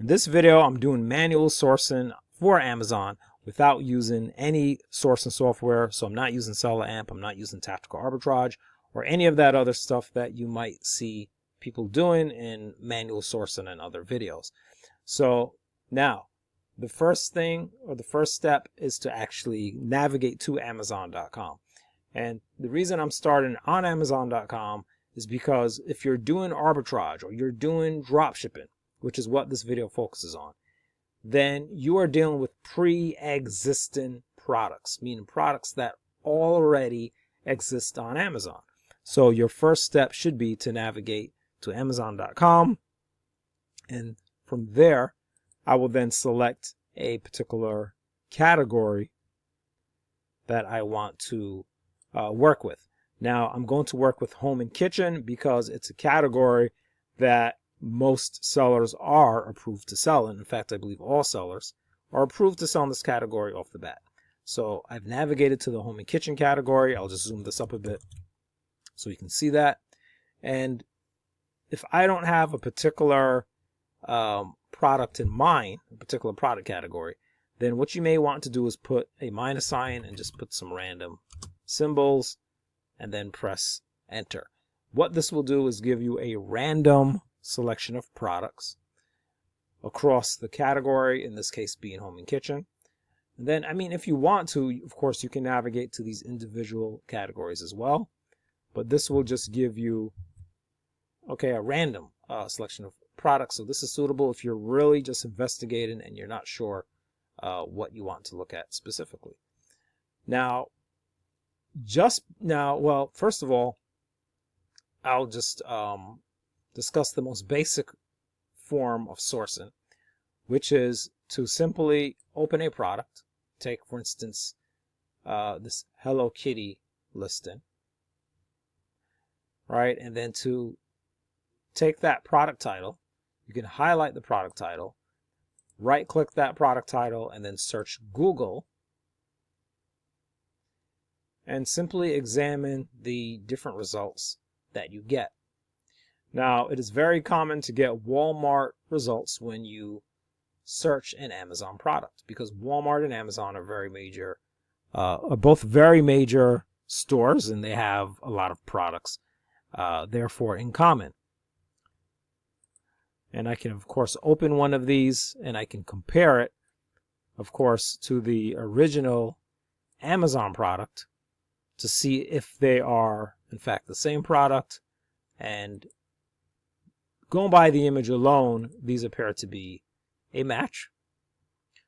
In this video, I'm doing manual sourcing for Amazon without using any sourcing software. So I'm not using Seller Amp, I'm not using Tactical Arbitrage, or any of that other stuff that you might see people doing in manual sourcing and other videos. So now, the first thing, or the first step, is to actually navigate to Amazon.com. And the reason I'm starting on Amazon.com is because if you're doing arbitrage or you're doing dropshipping, which is what this video focuses on, then you are dealing with pre-existing products, meaning products that already exist on Amazon. So your first step should be to navigate to Amazon.com, and from there I will then select a particular category that I want to work with. Now I'm going to work with home and kitchen because it's a category that most sellers are approved to sell. And in fact, I believe all sellers are approved to sell in this category off the bat. So I've navigated to the home and kitchen category. I'll just zoom this up a bit so you can see that. And if I don't have a particular product in mind, a particular product category, then what you may want to do is put a minus sign and just put some random symbols and then press enter. What this will do is give you a random selection of products across the category, in this case being home and kitchen. And then, I mean, if you want to, of course, you can navigate to these individual categories as well. But this will just give you, okay, a random selection of products. So this is suitable if you're really just investigating and you're not sure what you want to look at specifically. Now, well, first of all, I'll just discuss the most basic form of sourcing, which is to simply open a product. Take, for instance, this Hello Kitty listing, right? And then to take that product title, you can highlight the product title, right-click that product title, and then search Google, and simply examine the different results that you get. Now, it is very common to get Walmart results when you search an Amazon product, because Walmart and Amazon are both very major stores, and they have a lot of products, therefore, in common. And I can, of course, open one of these, and I can compare it, of course, to the original Amazon product to see if they are, in fact, the same product. And going by the image alone, these appear to be a match.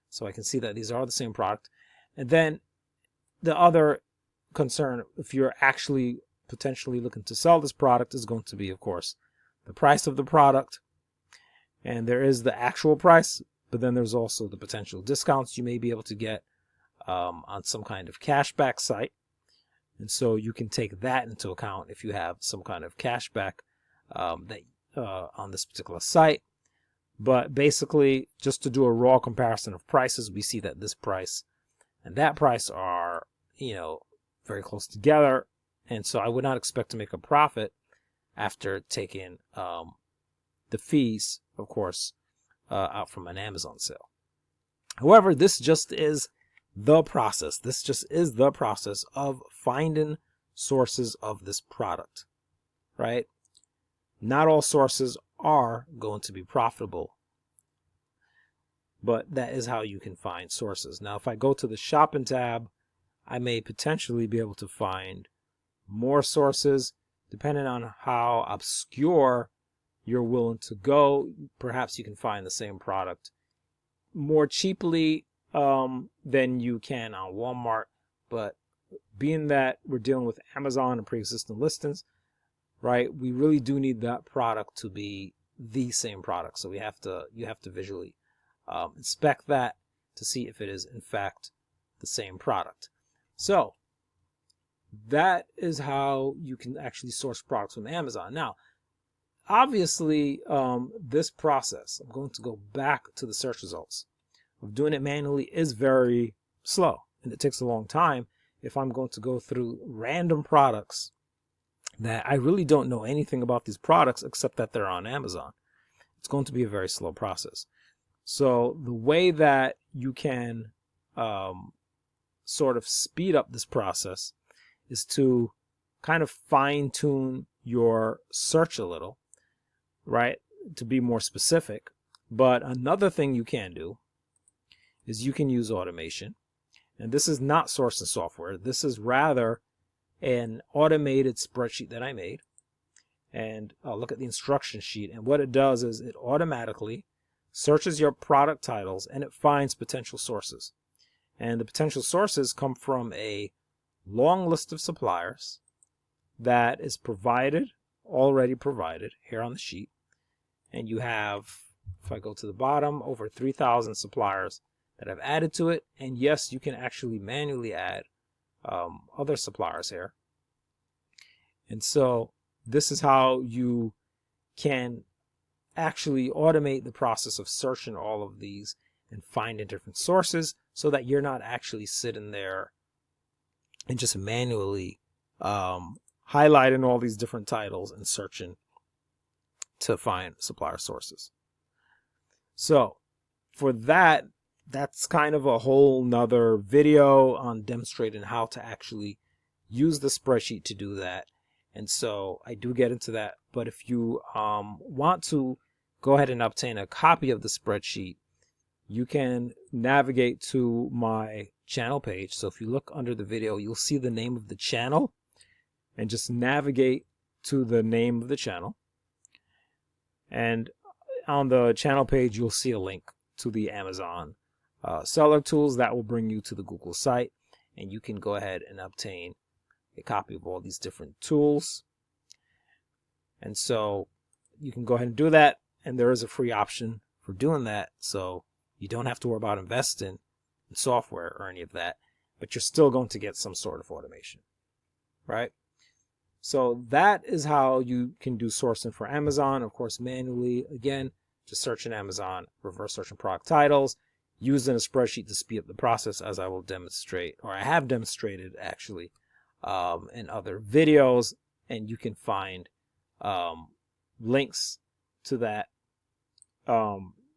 So I can see that these are the same product. And then the other concern, if you're actually potentially looking to sell this product, is going to be, of course, the price of the product. And there is the actual price, but then there's also the potential discounts you may be able to get on some kind of cashback site. And so you can take that into account if you have some kind of cashback on this particular site. But basically, just to do a raw comparison of prices, we see that this price and that price are, very close together. And so I would not expect to make a profit after taking the fees, of course, out from an Amazon sale. However, this just is the process. This just is the process of finding sources of this product, right? Not all sources are going to be profitable, but that is how you can find sources. Now, if I go to the shopping tab, I may potentially be able to find more sources depending on how obscure you're willing to go. Perhaps you can find the same product more cheaply than you can on Walmart, but being that we're dealing with Amazon and pre-existing listings, right, we really do need that product to be the same product. So you have to visually inspect that to see if it is in fact the same product. So that is how you can actually source products from Amazon. Now, obviously, this process, I'm going to go back to the search results, of doing it manually is very slow, and it takes a long time if I'm going to go through random products that I really don't know anything about these products except that they're on Amazon. It's going to be a very slow process. So the way that you can sort of speed up this process is to kind of fine tune your search a little, right? To be more specific. But another thing you can do is you can use automation. And this is not sourcing software. This is rather an automated spreadsheet that I made. And I'll look at the instruction sheet. And what it does is it automatically searches your product titles and it finds potential sources. And the potential sources come from a long list of suppliers that is already provided here on the sheet. And you have, if I go to the bottom, over 3,000 suppliers that I've added to it. And yes, you can actually manually add other suppliers here. And so this is how you can actually automate the process of searching all of these and finding different sources so that you're not actually sitting there and just manually highlighting all these different titles and searching to find supplier sources. So for that, that's kind of a whole nother video on demonstrating how to actually use the spreadsheet to do that. And so I do get into that. But if you want to go ahead and obtain a copy of the spreadsheet, you can navigate to my channel page. So if you look under the video, you'll see the name of the channel and just navigate to the name of the channel. And on the channel page, you'll see a link to the Amazon seller tools that will bring you to the Google site. And you can go ahead and obtain a copy of all these different tools. And so you can go ahead and do that. And there is a free option for doing that. So you don't have to worry about investing in software or any of that, but you're still going to get some sort of automation, right? So that is how you can do sourcing for Amazon. Of course, manually, again, just search in Amazon, reverse searching product titles, using a spreadsheet to speed up the process, as I will demonstrate, or I have demonstrated actually in other videos. And you can find links to that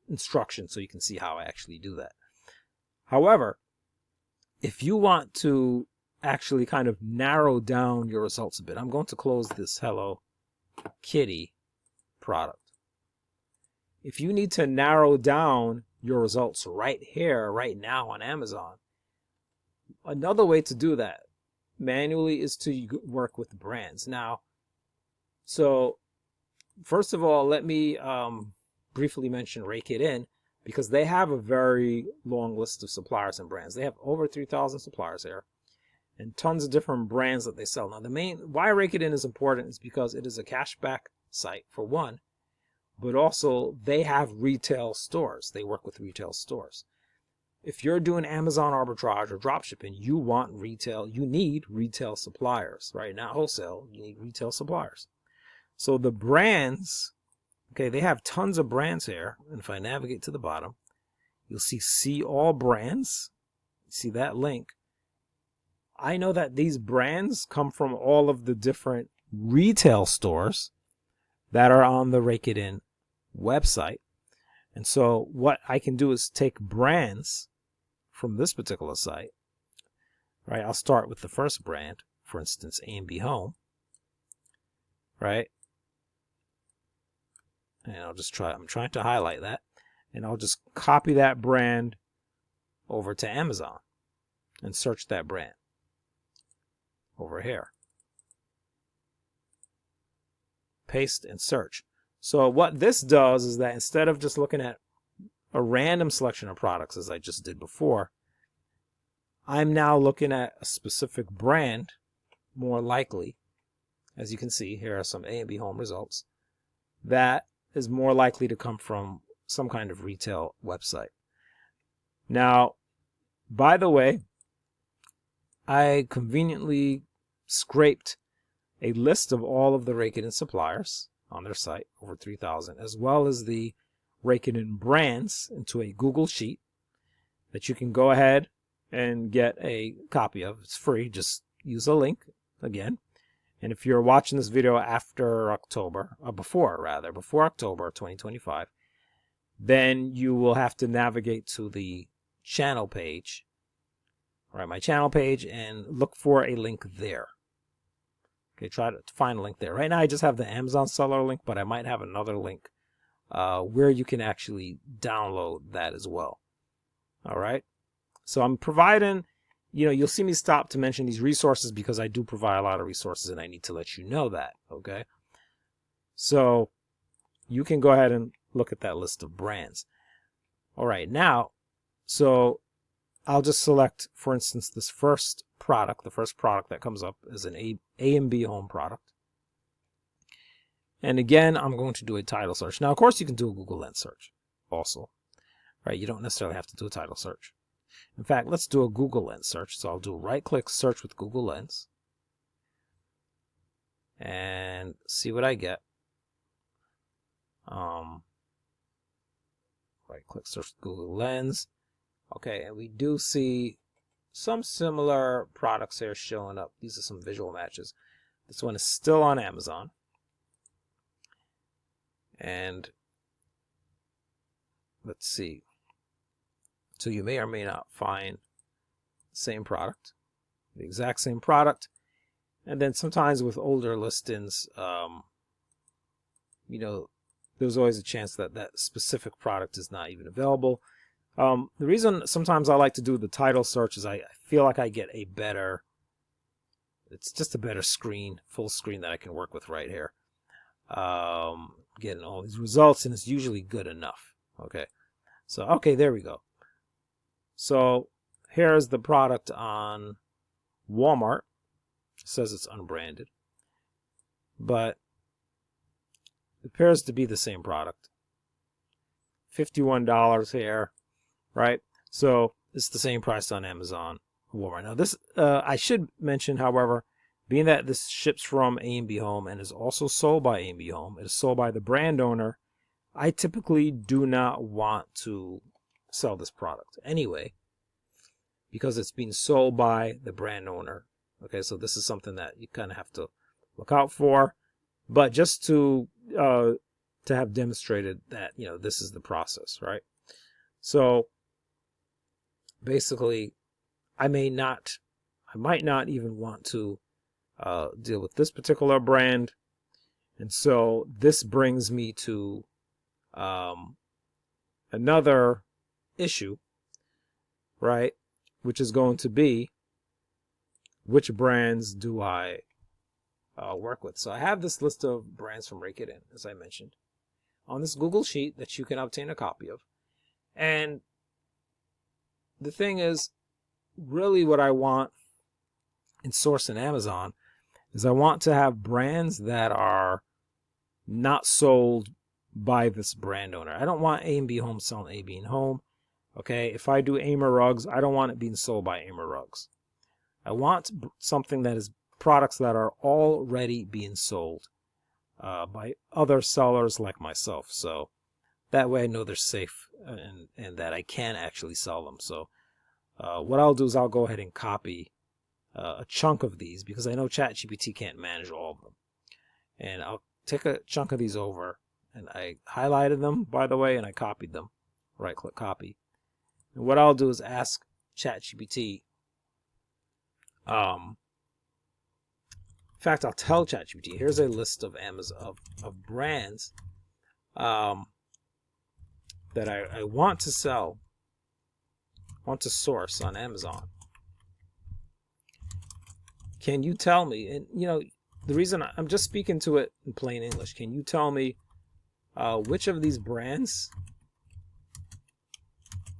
instruction so you can see how I actually do that. However, if you want to actually kind of narrow down your results a bit, I'm going to close this Hello Kitty product. If you need to narrow down your results right here, right now on Amazon, another way to do that manually is to work with brands. Now, so first of all, let me briefly mention Rakuten, because they have a very long list of suppliers and brands. They have over 3,000 suppliers there and tons of different brands that they sell. Now, why Rakuten is important is because it is a cashback site, for one, but also they have retail stores. They work with retail stores. If you're doing Amazon arbitrage or dropshipping, you need retail suppliers, right? Not wholesale, you need retail suppliers. So the brands, okay, they have tons of brands here. And if I navigate to the bottom, you'll see all brands. See that link? I know that these brands come from all of the different retail stores that are on the Rakuten website. And so what I can do is take brands from this particular site, right? I'll start with the first brand, for instance, A&B Home, right? And I'm trying to highlight that, and I'll just copy that brand over to Amazon and search that brand over here. Paste and search. So what this does is that instead of just looking at a random selection of products as I just did before, I'm now looking at a specific brand, more likely. As you can see, here are some A&B Home results that is more likely to come from some kind of retail website. Now, by the way, I conveniently scraped a list of all of the Rakuten suppliers on their site, over 3,000, as well as the Rakuten brands into a Google Sheet that you can go ahead and get a copy of. It's free. Just use a link again. And if you're watching this video after October, before October 2025, then you will have to navigate to the channel page, all right, my channel page, and look for a link there. Okay, try to find a link there. Right now I just have the Amazon seller link, but I might have another link where you can actually download that as well. All right, so I'm providing, you'll see me stop to mention these resources because I do provide a lot of resources and I need to let you know that. Okay, so you can go ahead and look at that list of brands. All right, now, so I'll just select, for instance, this first product. The first product that comes up is an A and B home product. And again, I'm going to do a title search. Now, of course, you can do a Google Lens search also, right? You don't necessarily have to do a title search. In fact, let's do a Google Lens search. So I'll do right-click search with Google Lens and see what I get. Right-click search with Google Lens. Okay, and we do see some similar products here showing up. These are some visual matches. This one is still on Amazon. And let's see. So you may or may not find the same product, the exact same product. And then sometimes with older listings, there's always a chance that that specific product is not even available. The reason sometimes I like to do the title search is I feel like I get a better, it's just a better screen, full screen that I can work with right here. Getting all these results, and it's usually good enough. Okay, so okay, there we go. So here's the product on Walmart. It says it's unbranded, but it appears to be the same product. $51 here, right? So it's the same price on Amazon, Walmart. Now this, I should mention, however, being that this ships from A&B Home and is also sold by A&B Home, it is sold by the brand owner, I typically do not want to sell this product anyway, because it's being sold by the brand owner. Okay, so this is something that you kind of have to look out for. But just to have demonstrated that, this is the process, right? So basically, I might not even want to deal with this particular brand. And so this brings me to another issue, right? Which is going to be, which brands do I work with? So I have this list of brands from Rakuten, as I mentioned, on this Google Sheet that you can obtain a copy of. And the thing is, really what I want in Source and Amazon is I want to have brands that are not sold by this brand owner. I don't want A&B Home selling A&B Home. Okay, if I do Amer Rugs, I don't want it being sold by Amer Rugs. I want something that is products that are already being sold by other sellers like myself. So that way I know they're safe and that I can actually sell them. So what I'll do is I'll go ahead and copy a chunk of these because I know ChatGPT can't manage all of them. And I'll take a chunk of these over, and I highlighted them, by the way, and I copied them. Right-click copy. And what I'll do is ask ChatGPT. In fact, I'll tell ChatGPT, here's a list of Amazon of brands that I want to sell, want to source on Amazon. Can you tell me, and the reason I'm just speaking to it in plain English, can you tell me which of these brands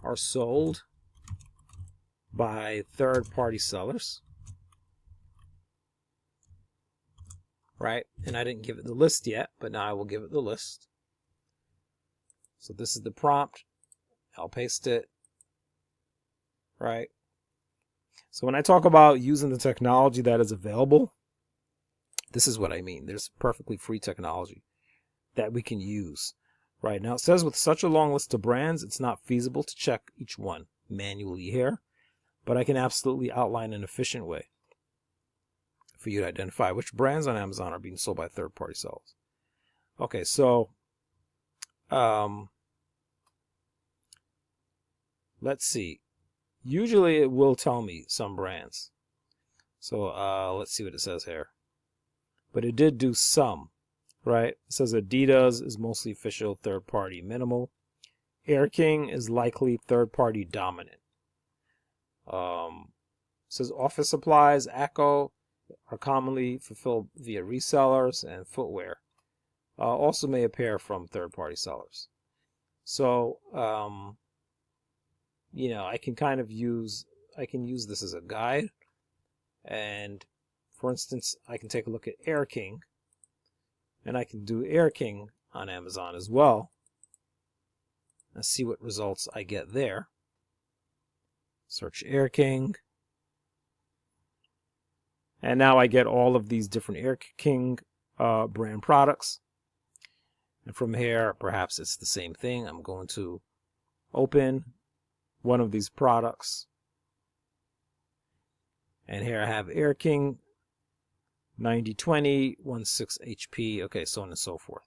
are sold by third-party sellers? Right? And I didn't give it the list yet, but now I will give it the list. So this is the prompt. I'll paste it. Right? So when I talk about using the technology that is available, this is what I mean. There's perfectly free technology that we can use. Right now, it says with such a long list of brands, it's not feasible to check each one manually here, but I can absolutely outline an efficient way for you to identify which brands on Amazon are being sold by third-party sellers. Okay, so let's see. Usually it will tell me some brands. So let's see what it says here. But it did do some, right? It says Adidas is mostly official, third-party minimal. Air King is likely third-party dominant. Says office supplies, ACO, are commonly fulfilled via resellers, and footwear also may appear from third-party sellers. So, you know, I can use this as a guide. And for instance, I can take a look at Air King, and I can do Air King on Amazon as well, and see what results I get there. Search Air King. And now I get all of these different Air King brand products. And from here, perhaps it's the same thing. I'm going to open one of these products. And here I have Air King 9020, 16 HP, okay, so on and so forth.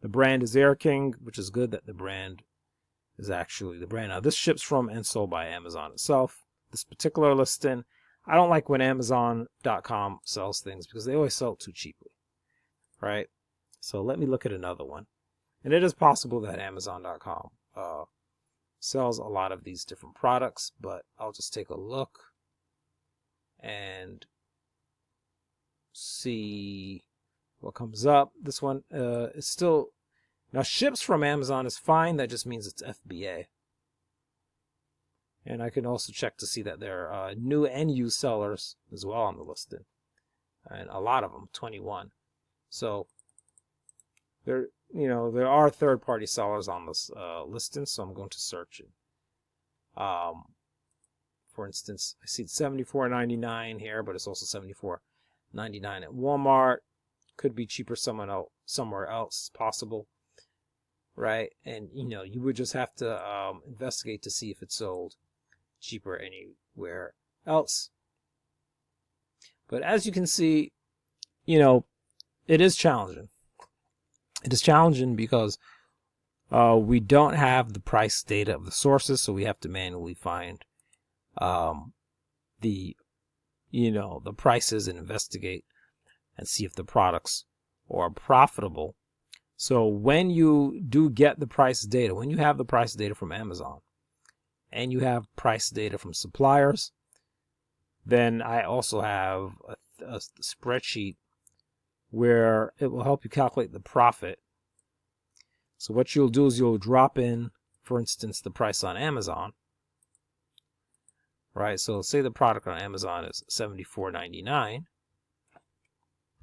The brand is Air King, which is good that the brand is actually the brand. Now, this ships from and sold by Amazon itself. This particular listing, I don't like when Amazon.com sells things because they always sell it too cheaply, right? So let me look at another one. And it is possible that Amazon.com sells a lot of these different products, but I'll just take a look and see what comes up. This one is still, now ships from Amazon is fine. That just means it's FBA. And I can also check to see that there are new and used sellers as well on the listing. And a lot of them, 21. So there, you know, there are third-party sellers on this listing, so I'm going to search it. For instance, I see $74.99 here, but it's also $74.99 at Walmart. Could be cheaper somewhere else. It's possible, right? And you know, you would just have to investigate to see if it's sold cheaper anywhere else. But as you can see, you know, it is challenging. It is challenging because we don't have the price data of the sources, so we have to manually find the prices and investigate and see if the products are profitable. So when you do get the price data, when you have the price data from Amazon and you have price data from suppliers, then I also have a spreadsheet where it will help you calculate the profit. So what you'll do is you'll drop in, for instance, the price on Amazon. Right, so say the product on Amazon is $74.99.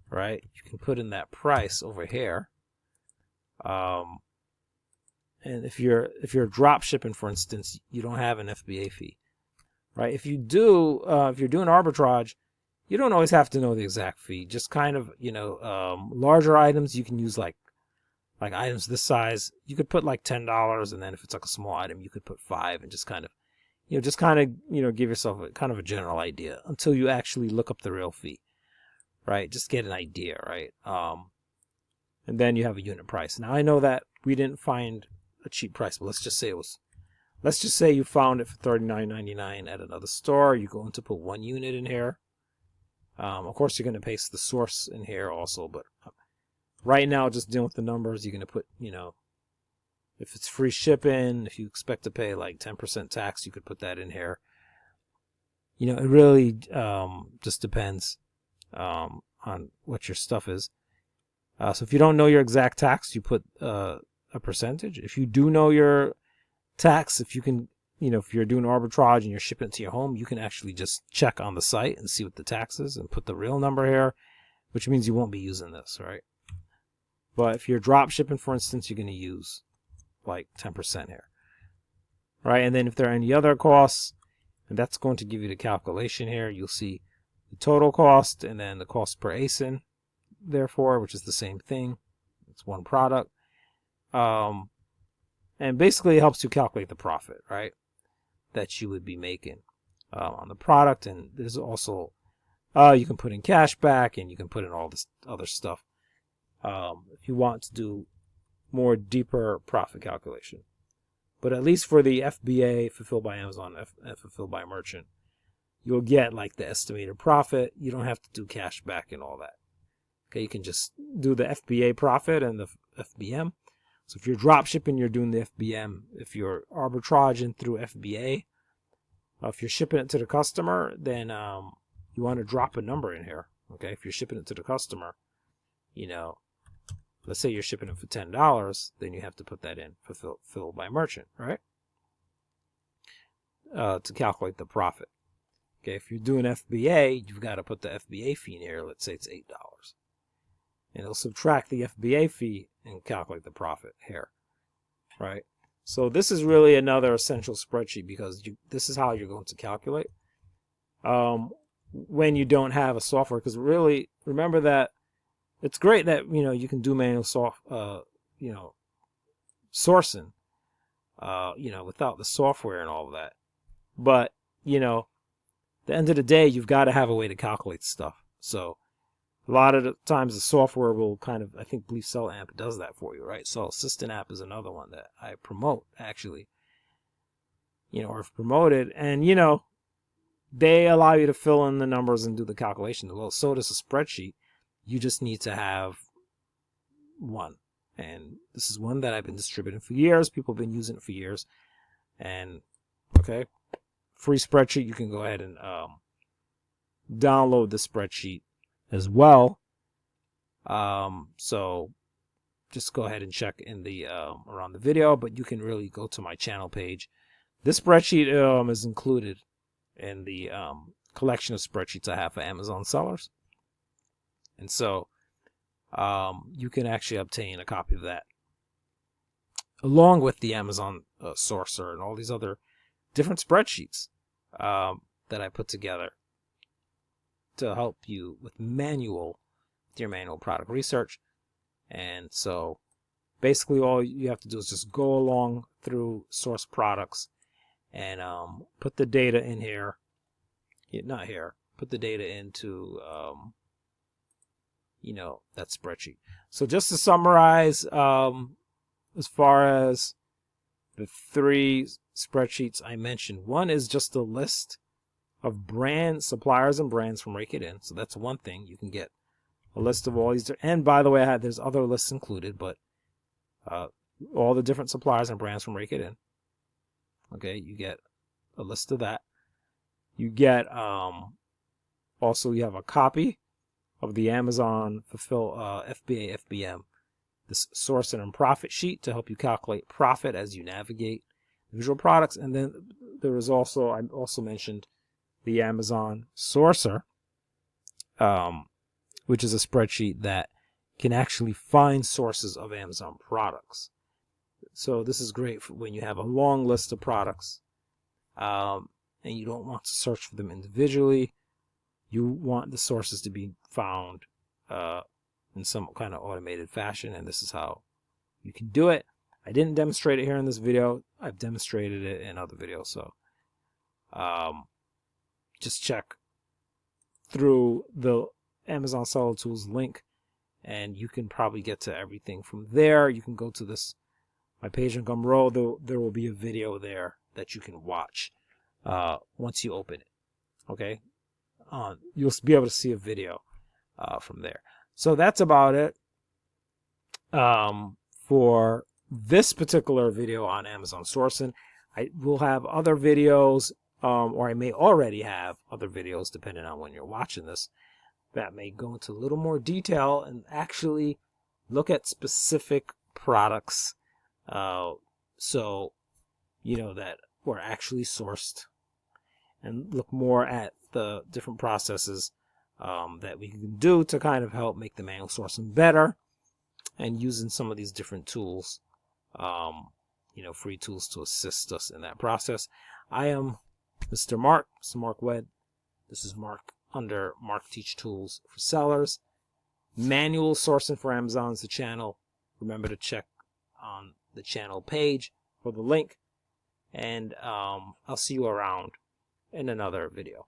Right, you can put in that price over here. And if you're drop shipping, for instance, you don't have an FBA fee. Right, if you do, if you're doing arbitrage, you don't always have to know the exact fee. Just kind of, you know, larger items you can use like items this size. You could put like $10, and then if it's like a small item, you could put $5, and just kind of, give yourself a kind of a general idea until you actually look up the real fee, right? Just get an idea, right? And then you have a unit price. Now I know that we didn't find a cheap price, but let's just say you found it for $39.99 at another store. You're going to put 1 unit in here. Of course, you're going to paste the source in here also, but right now, just dealing with the numbers, you're going to put, you know, if it's free shipping, if you expect to pay like 10% tax, you could put that in here. You know, it really just depends on what your stuff is. So if you don't know your exact tax, you put a percentage. If you do know your tax, if you can, you know, if you're doing arbitrage and you're shipping it to your home, you can actually just check on the site and see what the tax is and put the real number here, which means you won't be using this, right? But if you're drop shipping, for instance, you're going to use like 10% here, right? And then if there are any other costs, and that's going to give you the calculation here, you'll see the total cost and then the cost per ASIN, therefore, which is the same thing. It's one product. And basically it helps you calculate the profit, right, that you would be making on the product. And there's also, you can put in cash back and you can put in all this other stuff. If you want to do more deeper profit calculation. But at least for the FBA, fulfilled by Amazon, fulfilled by merchant, you'll get like the estimated profit. You don't have to do cash back and all that. Okay, you can just do the FBA profit and the FBM. So if you're drop shipping, you're doing the FBM. If you're arbitraging through FBA, if you're shipping it to the customer, then you want to drop a number in here. Okay, if you're shipping it to the customer, you know, let's say you're shipping it for $10, then you have to put that in fulfilled by merchant, right? To calculate the profit. Okay, if you're doing FBA, you've got to put the FBA fee in here. Let's say it's $8. And it'll subtract the FBA fee and calculate the profit here, right? So this is really another essential spreadsheet because this is how you're going to calculate when you don't have a software. Because really, remember that it's great that you can do manual sourcing, without the software and all of that. But at the end of the day, you've got to have a way to calculate stuff. So a lot of the times the software will I believe Seller Amp does that for you, right? So Assistant App is another one that I promote, actually, or have promoted. And, they allow you to fill in the numbers and do the calculation. Well, so does a spreadsheet. You just need to have one. And this is one that I've been distributing for years. People have been using it for years. And, okay, free spreadsheet. You can go ahead and download the spreadsheet as well. So just go ahead and check in the around the video, but you can really go to my channel page. This spreadsheet is included in the collection of spreadsheets I have for Amazon sellers. And so you can actually obtain a copy of that along with the Amazon Sourcer and all these other different spreadsheets that I put together to help you with your manual product research. And so basically all you have to do is just go along through source products and put the data in here. Not here. Put the data into that spreadsheet. So just to summarize, as far as the 3 spreadsheets I mentioned, one is just a list of suppliers and brands from Rakuten. So that's one thing. You can get a list of all these. And by the way, there's other lists included, but all the different suppliers and brands from Rakuten. Okay, you get a list of that. You get also you have a copy of the Amazon Fulfill FBA FBM, this source and profit sheet to help you calculate profit as you navigate visual products. And then there is also, I also mentioned the Amazon Sourcer, which is a spreadsheet that can actually find sources of Amazon products. So this is great for when you have a long list of products and you don't want to search for them individually. You want the sources to be found in some kind of automated fashion, and this is how you can do it. I didn't demonstrate it here in this video. I've demonstrated it in other videos, so just check through the Amazon Seller Tools link, and you can probably get to everything from there. You can go to my page on Gumroad. There will be a video there that you can watch once you open it. Okay, you'll be able to see a video from there. So that's about it for this particular video on Amazon sourcing. I will have other videos, or I may already have other videos, depending on when you're watching this, that may go into a little more detail and actually look at specific products, so that were actually sourced, and look more at the different processes that we can do to kind of help make the manual sourcing better, and using some of these different tools, free tools to assist us in that process. I am Mr. Mark Wed. This is Mark under Mark Teach Tools for Sellers. Manual sourcing for Amazon is the channel. Remember to check on the channel page for the link, and I'll see you around in another video.